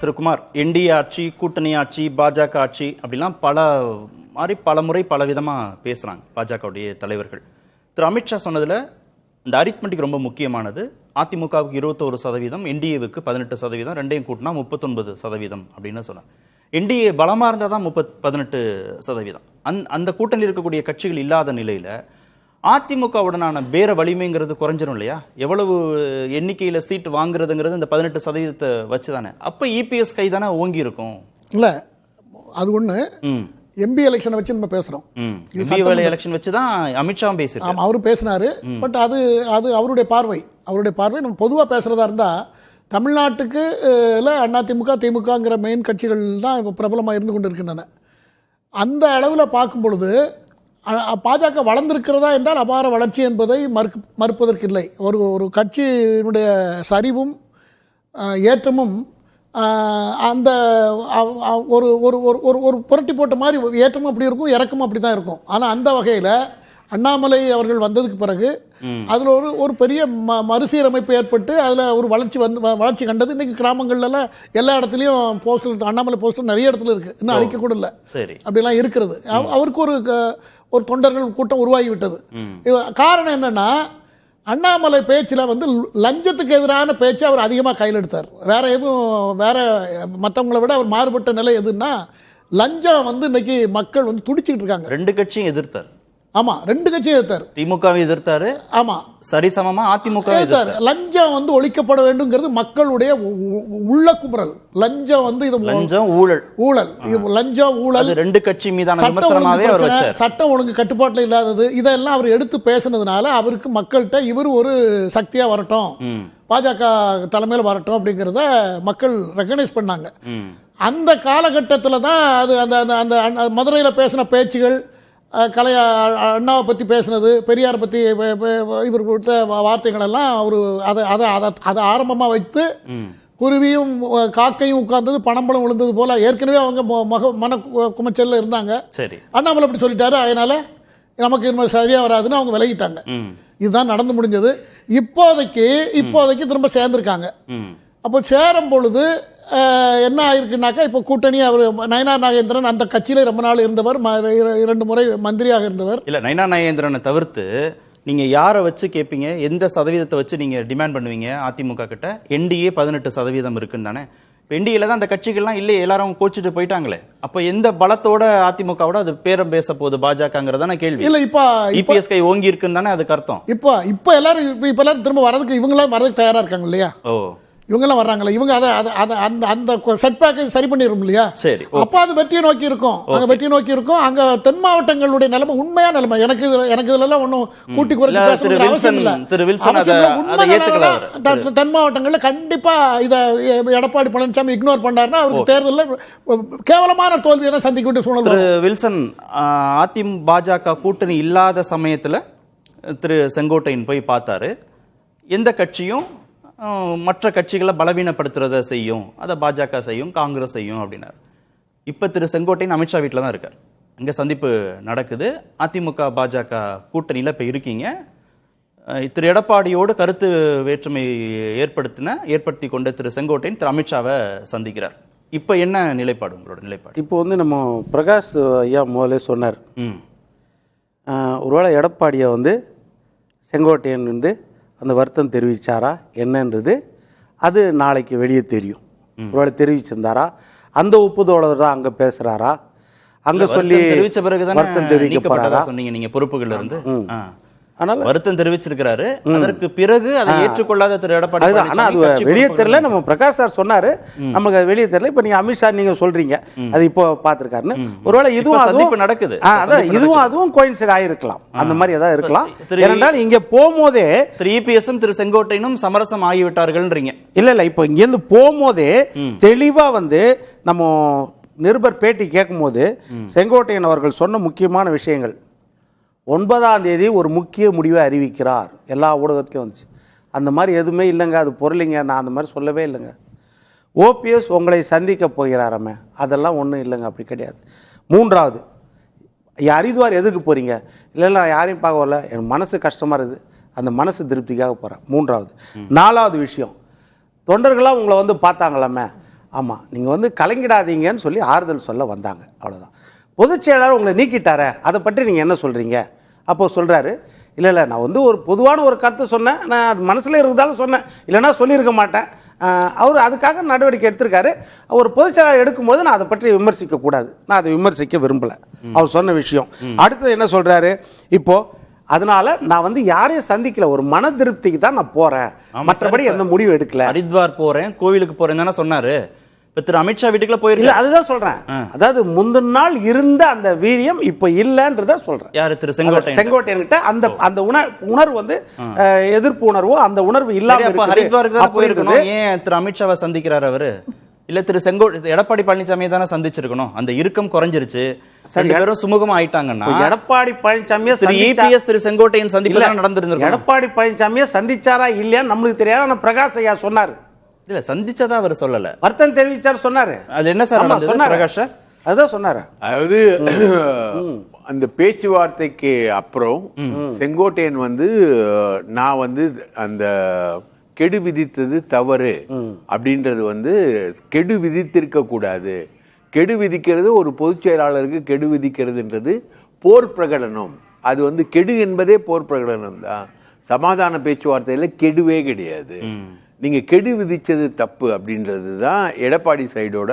திரு Kumar, NDA ஆட்சி, கூட்டணி ஆட்சி, பாஜக ஆட்சி அப்படிலாம் பல முறை பல விதமாக பேசுகிறாங்க பாஜகவுடைய தலைவர்கள். திரு அமித்ஷா சொன்னதில் இந்த அரித்மெட்டிக் ரொம்ப முக்கியமானது. அதிமுகவுக்கு 21%, என்டிஏவுக்கு 18%, ரெண்டையும் கூட்டினா 39% அப்படின்னு சொன்னாங்க. என்டிஏ பலமாக இருந்தால் தான் 18%. அந்த கூட்டணியில் இருக்கக்கூடிய கட்சிகள் இல்லாத நிலையில் அதிமுகவுடனான பேர வலிமைங்கிறது குறைஞ்சிரும் இல்லையா? எவ்வளவு எண்ணிக்கையில் சீட் வாங்குறதுங்கிறது இந்த 18% வச்சு தானே. அப்போ இபிஎஸ் கை தானே ஓங்கி இருக்கும். இல்லை, அது ஒன்று. எம்பி எலெக்ஷனை வச்சு நம்ம பேசுகிறோம். எம்பி எலெக்ஷன் வச்சு தான் அமித்ஷாவும் பேசுகிறார். ஆமாம், அவரும் பேசினார். பட் அது அவருடைய பார்வை. நம்ம பொதுவாக பேசுகிறதா இருந்தால் தமிழ்நாட்டுக்கு அதிமுக, திமுகங்கிற மெயின் கட்சிகள் தான் இப்போ பிரபலமாக இருந்து கொண்டு இருக்கின்றன. அந்த அளவில் பார்க்கும் பொழுது பாஜக வளர்ந்திருக்கிறதா என்றால் அபார வளர்ச்சி என்பதை மறுப்பதற்கில்லை. ஒரு கட்சியினுடைய சரிவும் ஏற்றமும் அந்த ஒரு ஒரு ஒரு புரட்டி போட்ட மாதிரி ஏற்றமும் அப்படி இருக்கும், இறக்கமும் அப்படி தான் இருக்கும். ஆனால் அந்த வகையில் அண்ணாமலை அவர்கள் வந்ததுக்கு பிறகு அதில் ஒரு பெரிய மறுசீரமைப்பு ஏற்பட்டு அதில் ஒரு வளர்ச்சி கண்டது. இன்றைக்கி கிராமங்கள்லாம் எல்லா இடத்துலையும் போஸ்டர், அண்ணாமலை போஸ்டர் நிறைய இடத்துல இருக்குது, இன்னும் அழிக்க கூட இல்லை, அப்படிலாம் இருக்கிறது. அவருக்கு ஒரு தொண்டர்கள் கூட்டம் உருவாகிவிட்டது. காரணம் என்னென்னா, அண்ணாமலை பேச்சில் லஞ்சத்துக்கு எதிரான பேச்சு அவர் அதிகமாக கையில் எடுத்தார். வேற மற்றவங்களை விட அவர் மாறுபட்ட நிலை எதுன்னா, லஞ்சம் இன்னைக்கு மக்கள் துடிச்சிக்கிட்டு இருக்காங்க. ரெண்டு கட்சியும் எதிர்த்தார். ஆமா, ரெண்டு கட்சியும் எதிர்த்தார். திமுகவை எதிர்த்தாரு. ஆமா, சரிசமமா அதிமுக எதிர்த்தாரு. லஞ்சம் ஒழிக்கப்பட வேண்டும்ங்கிறது மக்களுடைய உள்ள குமுறல். லஞ்சம் இது ஊழல், லஞ்சம் ஊழல் ரெண்டு கட்சி மீதான விமர்சனமாவே அவர் வச்சார். சட்டம் ஒழுங்கு கட்டுப்பாட்டில் இல்லாதது, இதெல்லாம் அவர் எடுத்து பேசினதுனால அவருக்கு மக்கள்கிட்ட இவர் ஒரு சக்தியா வரட்டும், பாஜக தலைமையில் வரட்டும் அப்படிங்கிறத மக்கள் ரெகனைஸ் பண்ணாங்க. அந்த காலகட்டத்தில் தான் அது அந்த மதுரையில் பேசின பேச்சுகள், அண்ணாவை பற்றி பேசினது, பெரியாரை பற்றி இவர் கொடுத்த வார்த்தைகள் எல்லாம் அவர் அதை ஆரம்பமாக வைத்து குருவியும் காக்கையும் உட்கார்ந்தது பணம்பழம் விழுந்தது போல ஏற்கனவே அவங்க மன குமைச்சல்ல இருந்தாங்க. சரி, அண்ணாமலை அப்படி சொல்லிட்டாரு, அதனால நமக்கு இன்னும் சரியாக வராதுன்னு அவங்க விலகிட்டாங்க. இதுதான் நடந்து முடிஞ்சது. இப்போதைக்கு திரும்ப சேர்ந்துருக்காங்க. அப்போ சேரும் பொழுது என்ன ஆயிருக்குனாக்கா, இப்போ கூட்டணி அவர் நயனார் நாகேந்திரன் அந்த கட்சியில ரொம்ப நாள் இருந்தவர், 2 முறை மந்திரியாக இருந்தவர். இல்லை, நயனார் நாகேந்திரனை தவிர்த்து நீங்க யாரை வச்சு கேட்பீங்க? எந்த சதவீதத்தை வச்சு நீங்க டிமாண்ட் பண்ணுவீங்க அதிமுக கிட்ட? என்டிஏ 18% இருக்குன்னு தானே. என்டிஏல தான் அந்த கட்சிகள்லாம் இல்லையே, எல்லாரும் கோச்சிட்டு போயிட்டாங்களே. அப்போ எந்த பலத்தோட அதிமுகவோட அது பேரம் பேச போகுது பாஜகங்கிறதான கேள்வி. இல்லை, இப்போ இபிஎஸ் கை ஓங்கி இருக்குன்னு தானே அதுக்கு அர்த்தம். இப்போ எல்லாரும் திரும்ப வரதுக்கு இவங்களாம் வரதுக்கு தயாரா இருக்காங்க இல்லையா? இவங்கெல்லாம் வர்றாங்களே, இவங்க அந்த செட்பேக்கை சரி பண்ணிடும் இல்லையா? சரி, அப்போ அது வெற்றியை நோக்கி இருக்கும். அங்கே தென் மாவட்டங்களுடைய நிலைமை, உண்மையான நிலைமை எனக்கு இதெல்லாம் ஒன்றும் கூட்டி குறைச்சி அவசியம் இல்லை. தென் மாவட்டங்களில் கண்டிப்பாக இதை எடப்பாடி பழனிசாமி இக்னோர் பண்ணாருன்னா அவருக்கு தேர்தலில் கேவலமான தோல்வியை தான் சந்திக்க வேண்டிய சூழல். திரு வில்சன், பாஜக கூட்டணி இல்லாத சமயத்தில் திரு செங்கோட்டையன் போய் பார்த்தாரு. எந்த கட்சியும் மற்ற கட்சிகளை பலவீனப்படுத்துறத செய்யும், அதை பாஜக செய்யும், காங்கிரஸ் செய்யும் அப்படின்னாரு. இப்போ திரு செங்கோட்டையன் அமித்ஷா வீட்டில் தான் இருக்கார். அங்கே சந்திப்பு நடக்குது. அதிமுக பாஜக கூட்டணியில் இப்போ இருக்கீங்க. திரு எடப்பாடியோடு கருத்து வேற்றுமை ஏற்படுத்தி கொண்ட திரு செங்கோட்டையன் திரு அமித்ஷாவை சந்திக்கிறார். இப்போ என்ன நிலைப்பாடு, உங்களோட நிலைப்பாடு? இப்போ நம்ம பிரகாஷ் ஐயா முதலே சொன்னார், ஒருவேளை எடப்பாடியை செங்கோட்டையன் அந்த வருத்தம் தெரிவித்தாரா என்னன்றது அது நாளைக்கு வெளியே தெரியும். ஒருவேளை தெரிவிச்சிருந்தாரா, அந்த ஒப்புதலோட தான் அங்கே பேசுகிறாரா, அங்கே சொல்லி தெரிவித்த பிறகு வருத்தம் தெரிவிக்கப்படாதா சொன்னீங்க நீங்கள் பொறுப்புகள் இருந்து. ஆனால் வருத்தம் தெரிவிச்சிருக்கிறாரு, அதற்கு பிறகு அதை ஏற்றுக்கொள்ளாத திரு எடப்பாடி. ஆனால் அது வெளியே தெரியல. நம்ம பிரகாஷ் சார் சொன்னாரு, நமக்கு அது வெளியே தெரியல. இப்போ நீங்க அமித்ஷா நீங்க சொல்றீங்க அது இப்போ பார்த்துருக்காருன்னு. ஒருவேளை இதுவும் நடக்குது, அதுவும் கோயின்சைட் ஆகிருக்கலாம், அந்த மாதிரி ஏதாவது இருக்கலாம். ஏனென்றால் இங்க போகும்போதே திரு இபிஎஸும் திரு செங்கோட்டையனும் சமரசம் ஆகிவிட்டார்கள்ன்றீங்க. இல்ல இப்போ இங்கேருந்து போகும்போதே தெளிவா நம்ம நிருபர் பேட்டி கேட்கும் போது செங்கோட்டையன் அவர்கள் சொன்ன முக்கியமான விஷயங்கள், 9ஆம் தேதி ஒரு முக்கிய முடிவை அறிவிக்கிறார், எல்லா ஊடகத்துலையும் வந்துச்சு. அந்த மாதிரி எதுவுமே இல்லைங்க, அது பொருளிங்க, நான் அந்த மாதிரி சொல்லவே இல்லைங்க. ஓபிஎஸ் உங்களை சந்திக்க போகிறாராமே, அதெல்லாம் ஒன்றும் இல்லைங்க, அப்படி கிடையாது. 3வது, ஹரித்வார் எதுக்கு போகிறீங்க? இல்லை நான் யாரையும் பார்க்க வரல, என் மனசு கஷ்டமாக இருக்குது, அந்த மனசு திருப்திக்காக போகிறேன். 3வது. 4வது விஷயம், தொண்டர்களாக உங்களை பார்த்தாங்களாமே, ஆமாம், நீங்கள் வந்து கலங்கிடாதீங்கன்னு சொல்லி ஆறுதல் சொல்ல வந்தாங்க, அவ்வளோதான். பொதுச் செயலாளர் உங்களை நீக்கிட்டார, அதை பற்றி நீங்கள் என்ன சொல்கிறீங்க? அப்போ சொல்கிறாரு, இல்லை நான் வந்து ஒரு பொதுவான ஒரு கருத்தை சொன்னேன், நான் அது மனசில் இருந்தாலும் சொன்னேன், இல்லைனா சொல்லியிருக்க மாட்டேன். அவர் அதுக்காக நடவடிக்கை எடுத்திருக்காரு. ஒரு பொதுச் செயலாளர் எடுக்கும்போது நான் அதை பற்றி விமர்சிக்கக்கூடாது, நான் அதை விமர்சிக்க விரும்பலை, அவர் சொன்ன விஷயம். அடுத்தது என்ன சொல்கிறாரு, இப்போது அதனால நான் வந்து யாரையும் சந்திக்கல, ஒரு மன திருப்திக்கு தான் நான் போறேன், மற்றபடி எந்த முடிவு எடுக்கல. ஹரித்வார் போறேன், கோவிலுக்கு போறேன் தானே சொன்னாரு. இப்ப திரு அமித்ஷா வீட்டுக்குள்ள போயிருக்கல, அதுதான் சொல்றேன். அதாவது முந்தின நாள் இருந்த அந்த வீரியம் இப்ப இல்லன்றத சொல்றேன். யாரு? திரு செங்கோட்டையன் கிட்ட அந்த உணர்வு வந்து எதிர்ப்பு உணர்வோ அந்த உணர்வு இல்லாம ஹரித்வாருக்கு தான் போயிருக்கணும். ஏன் திரு அமித்ஷாவை சந்திக்கிறாரு அவரு? இல்ல திரு எடப்பாடி பழனிசாமி தானே சந்திச்சிருக்கணும். அந்த இறுக்கம் குறைஞ்சிருச்சு, ரெண்டு பேரும் சுமூகமா ஆயிட்டாங்கன்னா. எடப்பாடி பழனிசாமியை இபிஎஸ் திரு செங்கோட்டையன் சந்திப்பு நடந்திருந்திருக்கும். எடப்பாடி பழனிசாமியை சந்திச்சாரா இல்லையான்னு நம்மளுக்கு தெரியாது. ஆனா பிரகாஷ் ஐயா சொன்னாரு, இல்ல சந்திச்சதா அவர் சொல்லல, வருத்தம் தெரிவிச்சார் சொன்னாரு. அது என்ன சார் நடந்தது பிரகாஷ்? அதான் சொன்னாரு. அதாவது அந்த பேச்சுவார்த்தைக்கு அப்புறம் செங்கோட்டையன் வந்து நான் வந்து அந்த கெடு விதித்தது தவறு அப்படின்றது வந்து கெடு விதித்திருக்க கூடாது. கெடு விதிக்கிறது ஒரு பொதுச் செயலாளருக்கு கெடு விதிக்கிறதுன்றது போர் பிரகடனம். அது வந்து கெடு என்பதே போர் பிரகடனம் தான். சமாதான பேச்சுவார்த்தையில கெடுவே கிடையாது. நீங்க கெடு விதிச்சது தப்பு அப்படின்றது தான் எடப்பாடி சைடோட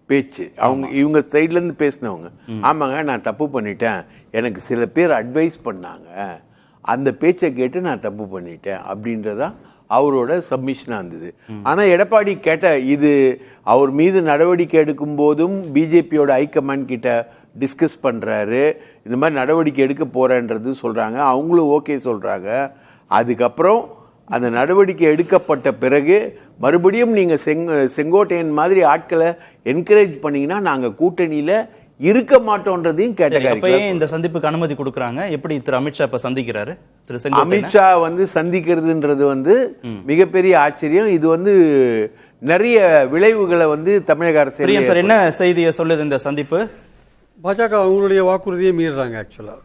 பேச்சு. இவங்க சைட்ல இருந்து பேசினவங்க, ஆமாங்க நான் தப்பு பண்ணிட்டேன், எனக்கு சில பேர் அட்வைஸ் பண்ணாங்க, அந்த பேச்சை கேட்டு நான் தப்பு பண்ணிட்டேன் அப்படின்றதா அவரோட சப்மிஷனாக இருந்தது. ஆனால் எடப்பாடி கேட்ட இது அவர் மீது நடவடிக்கை எடுக்கும் போதும் பிஜேபியோட ஹைகமாண்ட் கிட்ட டிஸ்கஸ் பண்ணுறாரு, இந்த மாதிரி நடவடிக்கை எடுக்க போகிறேன்றது சொல்கிறாங்க, அவங்களும் ஓகே சொல்கிறாங்க. அதுக்கப்புறம் அந்த நடவடிக்கை எடுக்கப்பட்ட பிறகு மறுபடியும் நீங்கள் செங்கோட்டையன் மாதிரி ஆட்களை என்கரேஜ் பண்ணிங்கன்னா நாங்கள் கூட்டணியில் இருக்க மாட்டோன்றதையும் கேட்டகரி. இந்த சந்திப்புக்கு அனுமதி கொடுக்குறாங்க. எப்படி திரு அமித்ஷா இப்ப சந்திக்கிறாரு? அமித்ஷா வந்து சந்திக்கிறதுன்றது வந்து மிகப்பெரிய ஆச்சரியம். இது வந்து நிறைய விளைவுகளை வந்து தமிழக அரசு. என்ன செய்தியை சொல்லுது இந்த சந்திப்பு? பாஜக அவங்களுடைய வாக்குறுதியை மீறுறாங்க. ஆக்சுவலா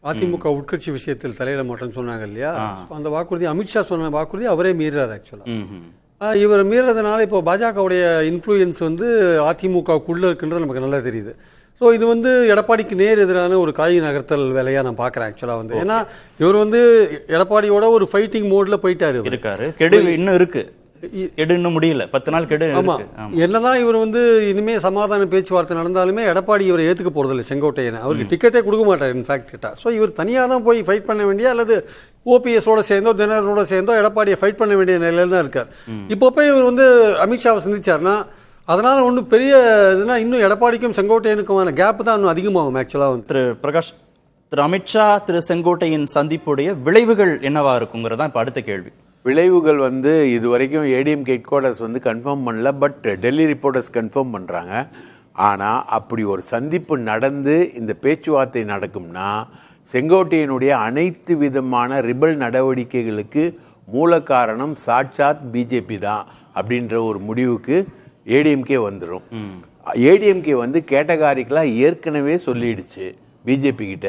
அதிமுக உட்கட்சி விஷயத்தில் தலையிட மாட்டேன்னு சொன்னாங்க இல்லையா, அந்த வாக்குறுதி அமித்ஷா சொன்ன வாக்குறுதி அவரே மீறாரு. ஆக்சுவலா இவர் மீறதுனால இப்போ பாஜகவுடைய இன்ஃப்ளூயன்ஸ் வந்து அதிமுகவுக்குள்ள இருக்குன்றது நமக்கு நல்லா தெரியுது. ஸோ இது வந்து எடப்பாடிக்கு நேர் எதிரான ஒரு காய் நகர்த்தல் வேலையாக நான் பார்க்குறேன் ஆக்சுவலாக வந்து. ஏன்னா இவர் வந்து எடப்பாடியோட ஒரு ஃபைட்டிங் மோடில் போயிட்டாரு இருக்காரு. கெடு இன்னும் இருக்கு, கெடு இன்னும் முடியல, 10 நாள் கெடு. ஆமாம், என்னதான் இவர் வந்து இனிமேல் சமாதான பேச்சுவார்த்தை நடந்தாலுமே எடப்பாடி இவரை ஏற்றுக்க போகிறதில்ல செங்கோட்டையனை. அவருக்கு டிக்கெட்டே கொடுக்க மாட்டார் இன்ஃபேக்ட் கிட்ட. ஸோ இவர் தனியாக தான் போய் ஃபைட் பண்ண வேண்டிய, அல்லது ஓபிஎஸோட சேர்ந்தோ தினகரனோட சேர்ந்தோ எடப்பாடியை ஃபைட் பண்ண வேண்டிய நிலையில் தான் இருக்கார். இப்போ போய் இவர் வந்து அமித்ஷாவை சந்திச்சார்னா அதனால ஒன்றும் பெரிய இதுனா இன்னும் எடப்பாடிக்கும் செங்கோட்டையனுக்குமான கேப் தான் இன்னும் அதிகமாகும் ஆக்சுவலாக வந்து. திரு பிரகாஷ், திரு அமித்ஷா திரு செங்கோட்டையின் சந்திப்புடைய விளைவுகள் என்னவா இருக்குங்கிறதா இப்போ அடுத்த கேள்வி. விளைவுகள் வந்து இதுவரைக்கும் ஏடிஎம்கே ஹெட் குவார்ட்டர்ஸ் வந்து கன்ஃபார்ம் பண்ணல, பட் டெல்லி ரிப்போர்ட்டர்ஸ் கன்ஃபார்ம் பண்ணுறாங்க. ஆனால் அப்படி ஒரு சந்திப்பு நடந்து இந்த பேச்சுவார்த்தை நடக்கும்னா செங்கோட்டையனுடைய அனைத்து விதமான ரிபல் நடவடிக்கைகளுக்கு மூல காரணம் சாட்சாத் பிஜேபி தான் அப்படின்ற ஒரு முடிவுக்கு ஏடிஎம்கே வந்துடும். ஏடிஎம்கே வந்து கேட்டகாரிக்கலாக ஏற்கனவே சொல்லிடுச்சு பிஜேபி கிட்ட,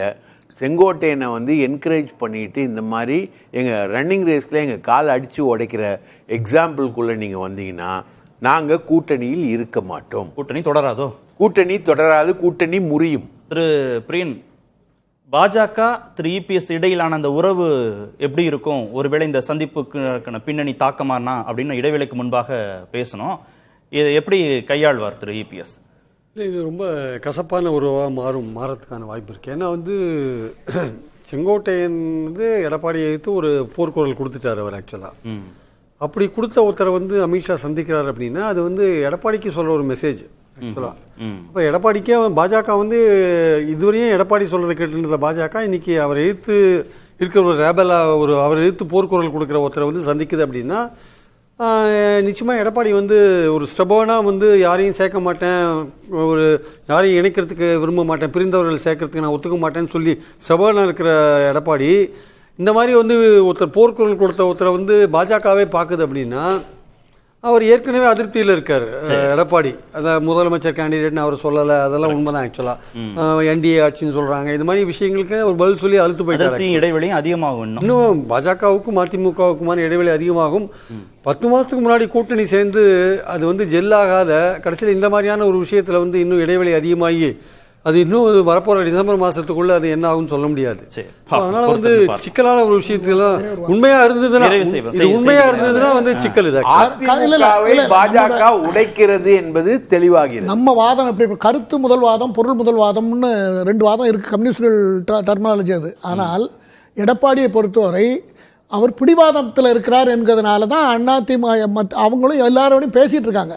செங்கோட்டையனை வந்து என்கரேஜ் பண்ணிட்டு இந்த மாதிரி எங்கள் ரன்னிங் ரேஸில் எங்கள் கால் அடித்து உடைக்கிற எக்ஸாம்பிள்குள்ளே நீங்கள் வந்தீங்கன்னா நாங்கள் கூட்டணியில் இருக்க மாட்டோம். கூட்டணி தொடராதோ? கூட்டணி தொடராது, கூட்டணி முறியும். திரு பிரியன், பாஜக திரு இபிஎஸ் இடையிலான அந்த உறவு எப்படி இருக்கும்? ஒருவேளை இந்த சந்திப்புக்கு பின்னணி தாக்கமானா அப்படின்னு இடைவேளைக்கு முன்பாக பேசணும். இதை எப்படி கையாள்வார் திரு இபிஎஸ்? இல்லை, இது ரொம்ப கசப்பான உறவாக மாறத்துக்கான வாய்ப்பு இருக்குது. ஏன்னா வந்து செங்கோட்டையன் வந்து எடப்பாடியை எடுத்து ஒரு போர்க்குரல் கொடுத்துட்டார் அவர் ஆக்சுவலாக. அப்படி கொடுத்த ஒருத்தரை வந்து அமித்ஷா சந்திக்கிறார் அப்படின்னா அது வந்து எடப்பாடிக்கு சொல்கிற ஒரு மெசேஜ் ஆக்சுவலாக. இப்போ எடப்பாடிக்கே பாஜக வந்து இதுவரையும் எடப்பாடி சொல்கிறத கேட்டுருந்த பாஜக இன்னைக்கு அவரை எதிர்த்து இருக்கிற ஒரு ரேபலாக அவரை எதிர்த்து போர்க்குரல் கொடுக்குற ஒருத்தரை வந்து சந்திக்குது அப்படின்னா நிச்சயமாக எடப்பாடி வந்து ஒரு ஸ்டபர்னாக வந்து யாரையும் சேர்க்க மாட்டேன், ஒரு யாரையும் இணைக்கிறதுக்கு விரும்ப மாட்டேன், பிரிந்தவர்கள் சேர்க்கறதுக்கு நான் ஒத்துக்க மாட்டேன்னு சொல்லி ஸ்டபர்னாக இருக்கிற எடப்பாடி இந்த மாதிரி வந்து ஒருத்தர் போர்க்குரல் கொடுத்த ஒருத்தரை வந்து பாஜகவே பார்க்குது அப்படின்னா அவர் ஏற்கனவே அதிருப்தியில் இருக்காரு எடப்பாடி. அதான் முதலமைச்சர் கேண்டிடேட்னு அவர் சொல்லலை, அதெல்லாம் உண்மைதான். ஆக்சுவலாக என்டிஏ ஆட்சின்னு சொல்றாங்க. இது மாதிரி விஷயங்களுக்கு அவர் பதில் சொல்லி அழுத்து போயிட்டாரு. இடைவெளியும் அதிகமாகும். இன்னும் பாஜகவுக்கும் அதிமுகவுக்குமான இடைவெளி அதிகமாகும். 10 மாசத்துக்கு முன்னாடி கூட்டணி சேர்ந்து அது வந்து ஜெல்லாகாத கடைசியில் இந்த மாதிரியான ஒரு விஷயத்துல வந்து இன்னும் இடைவெளி அதிகமாகி அது இன்னும் வரப்போற டிசம்பர் மாசத்துக்குள்ள அது என்ன ஆகும்னு சொல்ல முடியாது. அதனால வந்து சிக்கலான ஒரு விஷயத்துல உண்மையா இருந்ததுன்னா வந்து சிக்கல் இது. பாஜக உடைக்கிறது என்பது தெளிவாகிறது. நம்ம வாதம் எப்படி கருத்து முதல் வாதம், பொருள் முதல் வாதம்னு 2 வாதம் இருக்கு, கம்யூனிஸ்டுகள் டெர்மினாலஜி அது. ஆனால் எடப்பாடியை பொறுத்தவரை அவர் பிடிவாதத்தில் இருக்கிறார் என்கிறதுனால தான் அதிமுக அவங்களும் எல்லாரோடையும் பேசிட்டு இருக்காங்க.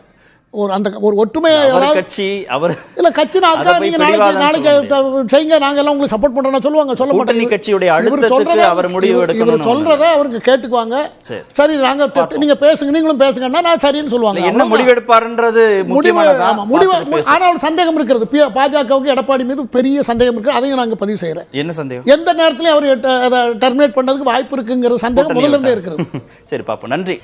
ஒரு ஒற்றுமையா கட்சி அவர் இல்ல கட்சி நீங்க நாளைக்கு செய்யுங்க, நாங்க எல்லாம் உங்களுக்கு சப்போர்ட் பண்றோம்னா சொல்லுவாங்க, சொல்ல மாட்டாங்க. கட்சியுடைய அழுத்தத்துக்கு அவர் முடிவு எடுக்கணும். இவர் சொல்றத அவருக்கு கேட்டுக்குவாங்க. சரி நாங்க நீங்க பேசுங்க, நீங்களும் பேசுங்கன்னா நான் சரின்னு சொல்லுவாங்க. என்ன முடிவு எடுப்பாருன்றது முடிவு. ஆனா ஒரு சந்தேகம் இருக்கிறது, பாஜகவுக்கு எடப்பாடி மீது பெரிய சந்தேகம் இருக்கு. அதையும் நாங்க பதிவு செய்யறேன். என்ன சந்தேகம்? எந்த நேரத்திலயும் அவர் டெர்மினேட் பண்ணதுக்கு வாய்ப்பு இருக்குங்கிற சந்தேகம் முதல்ல இருந்தே இருக்கிறது. சரி பாப்போம். நன்றி.